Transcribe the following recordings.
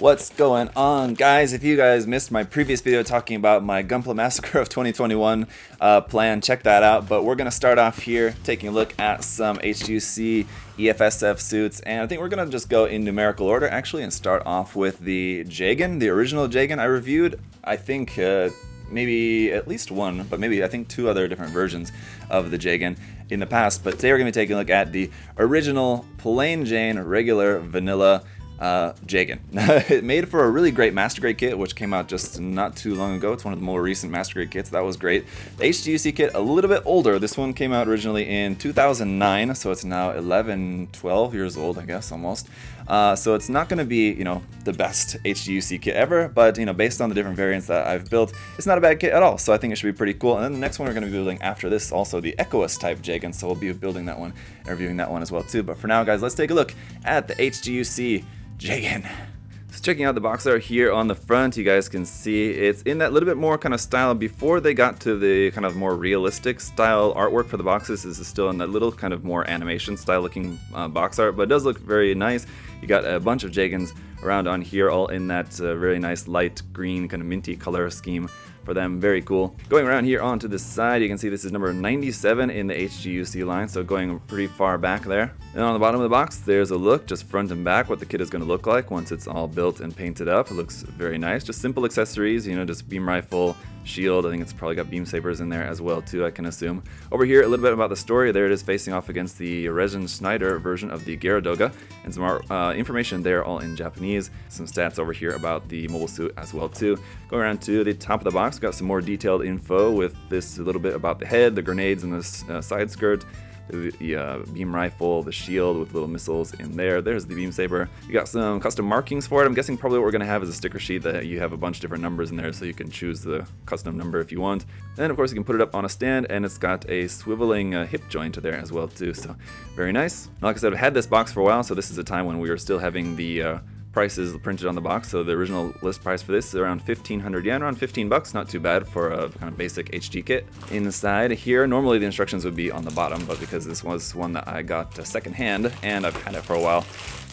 What's going on, guys? If you guys missed my previous video talking about my Gunpla Massacre of 2021 plan, check that out. But we're going to start off here taking a look at some HGUC EFSF suits, and I think we're going to just go in numerical order actually and start off with the Jegan, the original Jegan I reviewed. I think maybe at least one, but maybe I think two other different versions of the Jegan in the past. But today we're going to be taking a look at the original plain Jane regular vanilla Jegan. It made for a really great Master Grade kit, which came out just not too long ago. It's one of the more recent Master Grade kits. That was great. The HGUC kit, a little bit older. This one came out originally in 2009, so it's now 12 years old, I guess, almost. So it's not going to be, the best HGUC kit ever, but, based on the different variants that I've built, it's not a bad kit at all. So I think it should be pretty cool. And then the next one we're going to be building after this, also the Echous type Jegan, so we'll be building that one and reviewing that one as well, too. But for now, guys, let's take a look at the HGUC Jegan. So checking out the box art here on the front, you guys can see it's in that little bit more kind of style. Before they got to the kind of more realistic style artwork for the boxes, this is still in that little kind of more animation style looking box art, but it does look very nice. You got a bunch of Jegans around on here, all in that very nice light green kind of minty color scheme for them. Very cool. Going around here onto the side, you can see this is number 97 in the HGUC line, so going pretty far back there. And on the bottom of the box, there's a look, just front and back, what the kit is going to look like once it's all built and painted up. It looks very nice. Just simple accessories, just beam rifle, shield. I think it's probably got beam sabers in there as well too, I can assume. Over here, a little bit about the story. There it is, facing off against the Resin Schneider version of the Gyaradoga, and some more information there, all in Japanese. Some stats over here about the mobile suit as well too. Going around to the top of the box, got some more detailed info with this a little bit about the head, the grenades, and the side skirt. The beam rifle, the shield with little missiles in there. There's the beam saber. You got some custom markings for it. I'm guessing probably what we're going to have is a sticker sheet that you have a bunch of different numbers in there, so you can choose the custom number if you want. And of course you can put it up on a stand, and it's got a swiveling hip joint there as well too, so very nice. Like I said, I've had this box for a while, so this is a time when we were still having the prices printed on the box. So the original list price for this is around 1,500 yen, around 15 bucks. Not too bad for a kind of basic HG kit. Inside here, normally the instructions would be on the bottom, but because this was one that I got second hand and I've had it for a while,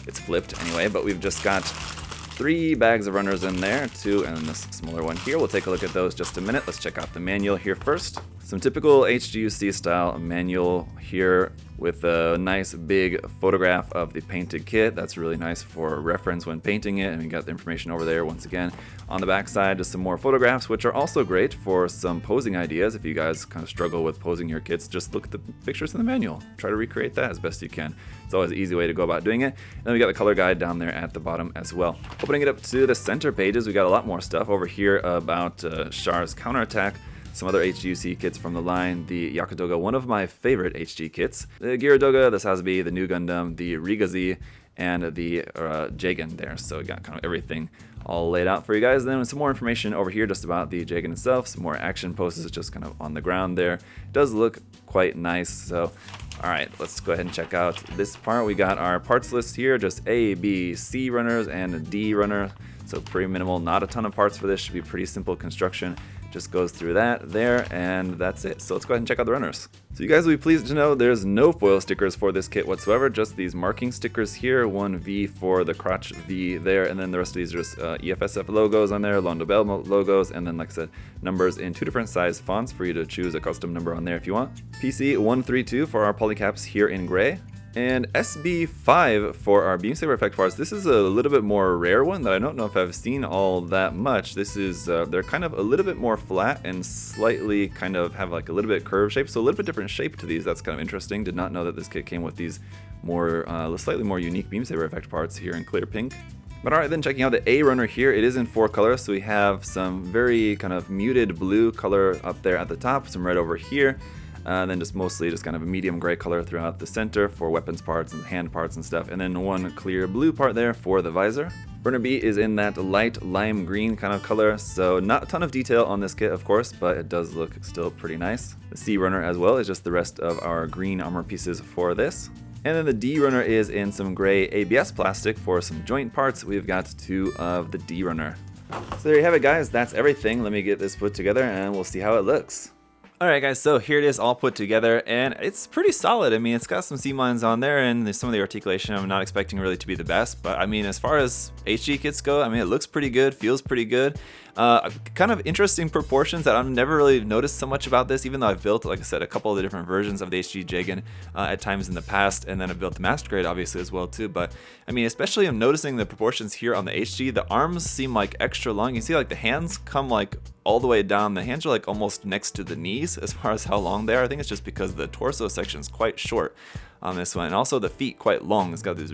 it's flipped anyway. But we've just got 3 bags of runners in there, 2 and this smaller one here. We'll take a look at those just a minute. Let's check out the manual here first. Some typical HGUC style manual here with a nice big photograph of the painted kit. That's really nice for reference when painting it, and we got the information over there once again. On the back side, just some more photographs, which are also great for some posing ideas. If you guys kind of struggle with posing your kits, just look at the pictures in the manual. Try to recreate that as best you can. It's always an easy way to go about doing it. And then we got the color guide down there at the bottom as well. Opening it up to the center pages, we got a lot more stuff over here about Char's Counterattack. Some other HGUC kits from the line, the Yakudoga, one of my favorite HG kits, the Gyaradoga, the Sazabi, the New Gundam, the Rigazi, and the Jegan there. So we got kind of everything all laid out for you guys. Then some more information over here just about the Jegan itself, some more action poses just kind of on the ground there. It does look quite nice. So alright, let's go ahead and check out this part. We got our parts list here, just A, B, C runners, and a D runner. So pretty minimal, not a ton of parts for this, should be pretty simple construction. Just goes through that there, and that's it. So let's go ahead and check out the runners. So you guys will be pleased to know there's no foil stickers for this kit whatsoever, just these marking stickers here, one V for the crotch V there, and then the rest of these are just EFSF logos on there, Londo Bell logos, and then like I said, numbers in 2 different size fonts for you to choose a custom number on there if you want. PC 132 for our polycaps here in gray. And SB5 for our beam saber effect parts. This is a little bit more rare one that I don't know if I've seen all that much. This is, they're kind of a little bit more flat and slightly kind of have like a little bit curved shape. So a little bit different shape to these. That's kind of interesting. Did not know that this kit came with these more, slightly more unique beam saber effect parts here in clear pink. But alright, then checking out the A runner here, it is in 4 colors. So we have some very kind of muted blue color up there at the top, some red over here. And then just mostly just kind of a medium gray color throughout the center for weapons parts and hand parts and stuff. And then one clear blue part there for the visor. Burner B is in that light lime green kind of color, so not a ton of detail on this kit, of course, but it does look still pretty nice. The C runner as well is just the rest of our green armor pieces for this. And then the D runner is in some gray ABS plastic for some joint parts. We've got 2 of the D runner. So there you have it, guys. That's everything. Let me get this put together and we'll see how it looks. Alright guys, so here it is all put together, and it's pretty solid. I mean, it's got some seam lines on there, and there's some of the articulation I'm not expecting really to be the best, but I mean, as far as HG kits go, I mean, it looks pretty good, feels pretty good. Kind of interesting proportions that I've never really noticed so much about this, even though I've built, like I said, a couple of the different versions of the HG Jegan at times in the past, and then I've built the Master Grade obviously as well too. But I mean, especially I'm noticing the proportions here on the HG. The arms seem like extra long. You see like the hands come like all the way down. The hands are like almost next to the knees as far as how long they are. I think it's just because the torso section is quite short on this one, and also the feet quite long. It's got these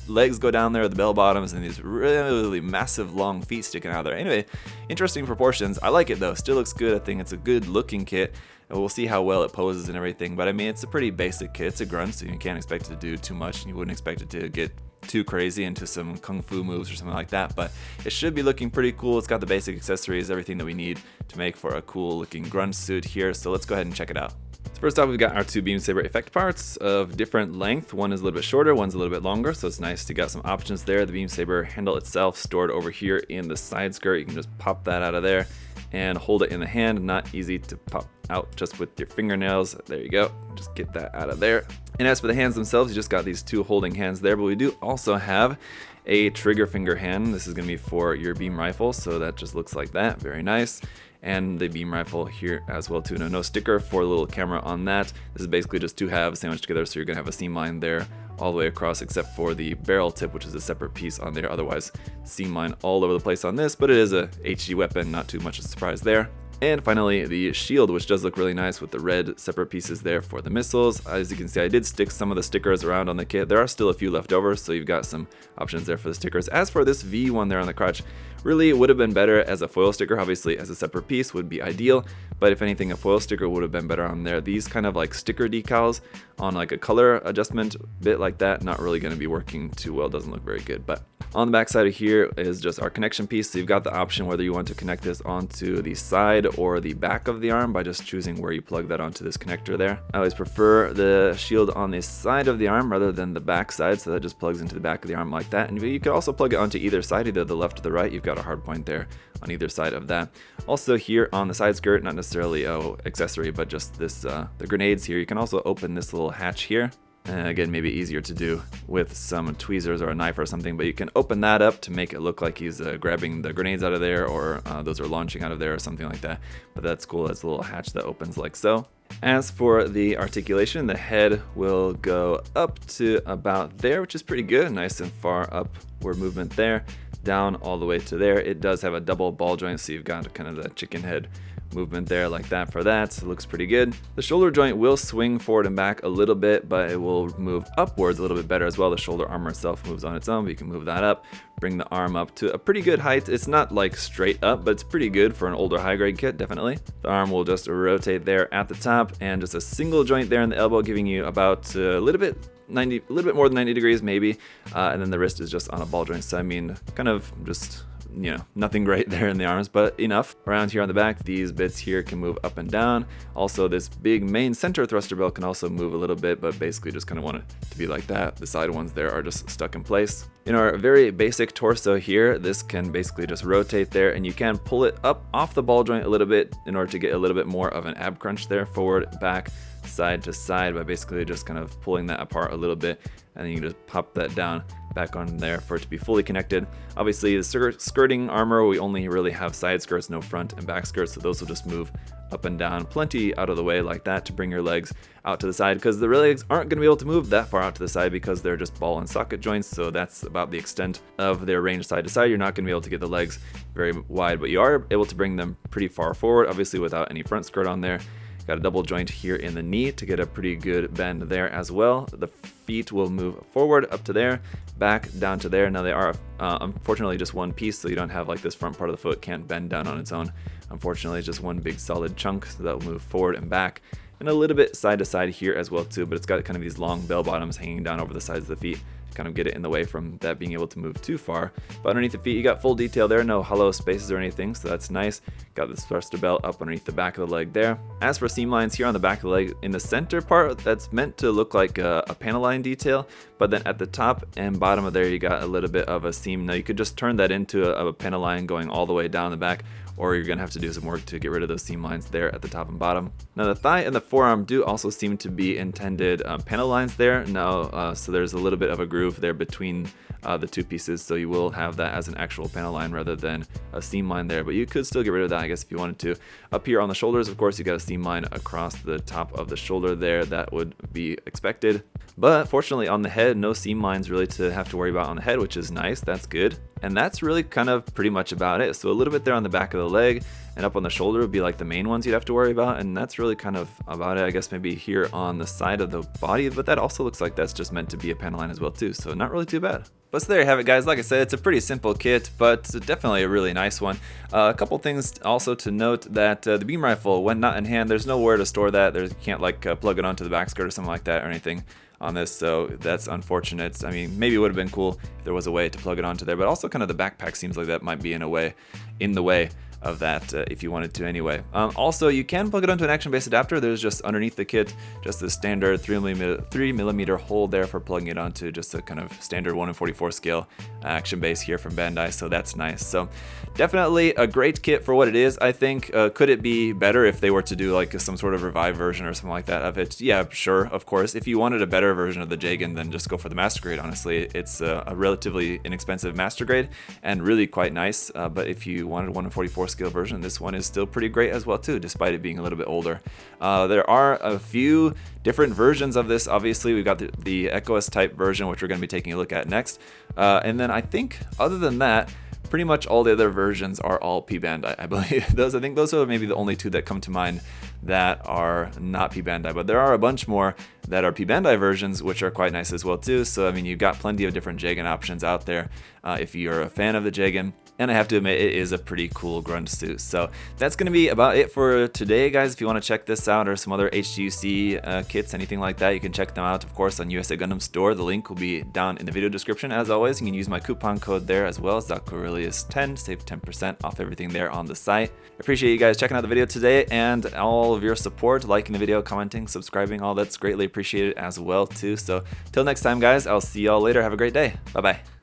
legs go down there, the bell bottoms, and these really massive long feet sticking out there. Anyway, interesting proportions. I like it though. Still looks good. I think it's a good looking kit, and we'll see how well it poses and everything. But I mean, it's a pretty basic kit. It's a grunt, so you can't expect it to do too much, and you wouldn't expect it to get too crazy into some kung fu moves or something like that, but it should be looking pretty cool. It's got the basic accessories, everything that we need to make for a cool looking grunt suit here, so let's go ahead and check it out. So first off, we've got our two beam saber effect parts of different length. One is a little bit shorter, one's a little bit longer, so it's nice to got some options there. The beam saber handle itself stored over here in the side skirt. You can just pop that out of there and hold it in the hand. Not easy to pop out just with your fingernails. There you go, just get that out of there. And as for the hands themselves, you just got these two holding hands there, but we do also have a trigger finger hand. This is going to be for your beam rifle, so that just looks like that. Very nice. And the beam rifle here as well too. No sticker for a little camera on that. This is basically just two halves sandwiched together, so you're going to have a seam line there all the way across, except for the barrel tip, which is a separate piece on there. Otherwise, seam line all over the place on this, but it is a HG weapon, not too much of a surprise there. And finally, the shield, which does look really nice with the red separate pieces there for the missiles. As you can see, I did stick some of the stickers around on the kit. There are still a few left over, so you've got some options there for the stickers. As for this V one there on the crotch, really it would have been better as a foil sticker. Obviously, as a separate piece would be ideal, but if anything, a foil sticker would have been better on there. These kind of like sticker decals on like a color adjustment bit like that, not really going to be working too well. Doesn't look very good, but on the back side of here is just our connection piece. So you've got the option whether you want to connect this onto the side or the back of the arm by just choosing where you plug that onto this connector there. I always prefer the shield on the side of the arm rather than the back side, so that just plugs into the back of the arm like that. And you can also plug it onto either side, either the left or the right. You've got a hard point there on either side of that. Also here on the side skirt, not necessarily an accessory, but just this the grenades here. You can also open this little hatch here. Again, maybe easier to do with some tweezers or a knife or something, but you can open that up to make it look like he's grabbing the grenades out of there, or those are launching out of there or something like that. But that's cool. That's a little hatch that opens like so. As for the articulation, the head will go up to about there, which is pretty good. Nice and far upward movement there, down all the way to there. It does have a double ball joint, so you've got kind of the chicken head movement there like that for that. It looks pretty good. The shoulder joint will swing forward and back a little bit, but it will move upwards a little bit better as well. The shoulder armor itself moves on its own, but you can move that up, bring the arm up to a pretty good height. It's not like straight up, but it's pretty good for an older high grade kit, definitely. The arm will just rotate there at the top, and just a single joint there in the elbow, giving you about a little bit more than 90 degrees maybe, and then the wrist is just on a ball joint. So I mean, kind of just, you know, nothing great there in the arms, but enough. Around here on the back, these bits here can move up and down. Also, this big main center thruster belt can also move a little bit, but basically just kind of want it to be like that. The side ones there are just stuck in place. In our very basic torso here, this can basically just rotate there, and you can pull it up off the ball joint a little bit in order to get a little bit more of an ab crunch there, forward, back, side to side, by basically just kind of pulling that apart a little bit, and then you can just pop that down back on there for it to be fully connected. Obviously, the skirting armor, we only really have side skirts, no front and back skirts, so those will just move up and down plenty out of the way like that to bring your legs out to the side, because the legs aren't going to be able to move that far out to the side because they're just ball and socket joints, so that's about the extent of their range side to side. You're not going to be able to get the legs very wide, but you are able to bring them pretty far forward, obviously without any front skirt on there. Got a double joint here in the knee to get a pretty good bend there as well. The feet will move forward up to there, back down to there. Now they are unfortunately just one piece, so you don't have like this front part of the foot can't bend down on its own. Unfortunately, it's just one big solid chunk, so that will move forward and back, and a little bit side to side here as well too, but it's got kind of these long bell bottoms hanging down over the sides of the feet, kind of get it in the way from that being able to move too far. But underneath the feet, you got full detail there, no hollow spaces or anything, so that's nice. Got this thruster belt up underneath the back of the leg there. As for seam lines here on the back of the leg, in the center part, that's meant to look like a panel line detail, but then at the top and bottom of there, you got a little bit of a seam. Now you could just turn that into a panel line going all the way down the back, or you're gonna have to do some work to get rid of those seam lines there at the top and bottom. Now the thigh and the forearm do also seem to be intended panel lines there. Now, so there's a little bit of a groove there between the two pieces, so you will have that as an actual panel line rather than a seam line there, but you could still get rid of that, I guess, if you wanted to. Up here on the shoulders, of course, you got a seam line across the top of the shoulder there. That would be expected, but fortunately on the head, no seam lines really to have to worry about on the head, which is nice. That's good. And that's really kind of pretty much about it. So a little bit there on the back of the leg and up on the shoulder would be like the main ones you'd have to worry about, and that's really kind of about it. I guess maybe here on the side of the body, but that also looks like that's just meant to be a panel line as well too, so not really too bad. But so there you have it, guys. Like I said, it's a pretty simple kit, but definitely a really nice one. A couple things also to note, that the beam rifle, when not in hand, there's nowhere to store that. You can't like plug it onto the back skirt or something like that or anything on this, so that's unfortunate. I mean, maybe it would have been cool if there was a way to plug it onto there, but also kind of the backpack seems like that might be in the way of that if you wanted to anyway. Also, you can plug it onto an action-based adapter. There's just underneath the kit just the standard 3mm hole there for plugging it onto just a kind of standard 1/44 scale action base here from Bandai, so that's nice. So definitely a great kit for what it is, I think. Could it be better if they were to do like some sort of revived version or something like that of it? Yeah, sure, of course. If you wanted a better version of the Jegan, then just go for the master grade, honestly. It's a relatively inexpensive master grade and really quite nice, but if you wanted 1/44 scale version, this one is still pretty great as well too, despite it being a little bit older. There are a few different versions of this. Obviously, we've got the EchoS type version, which we're going to be taking a look at next, and then I think other than that, pretty much all the other versions are all P Bandai, I believe. I think those are maybe the only two that come to mind that are not P Bandai, but there are a bunch more that are P Bandai versions, which are quite nice as well too. So I mean, you've got plenty of different Jegan options out there if you're a fan of the Jegan. And I have to admit, it is a pretty cool grunt suit. So that's going to be about it for today, guys. If you want to check this out or some other HGUC kits, anything like that, you can check them out, of course, on USA Gundam Store. The link will be down in the video description. As always, you can use my coupon code there as well, ZakuAurelius10, save 10% off everything there on the site. I appreciate you guys checking out the video today and all of your support, liking the video, commenting, subscribing, all that's greatly appreciated as well too. So till next time, guys, I'll see y'all later. Have a great day. Bye-bye.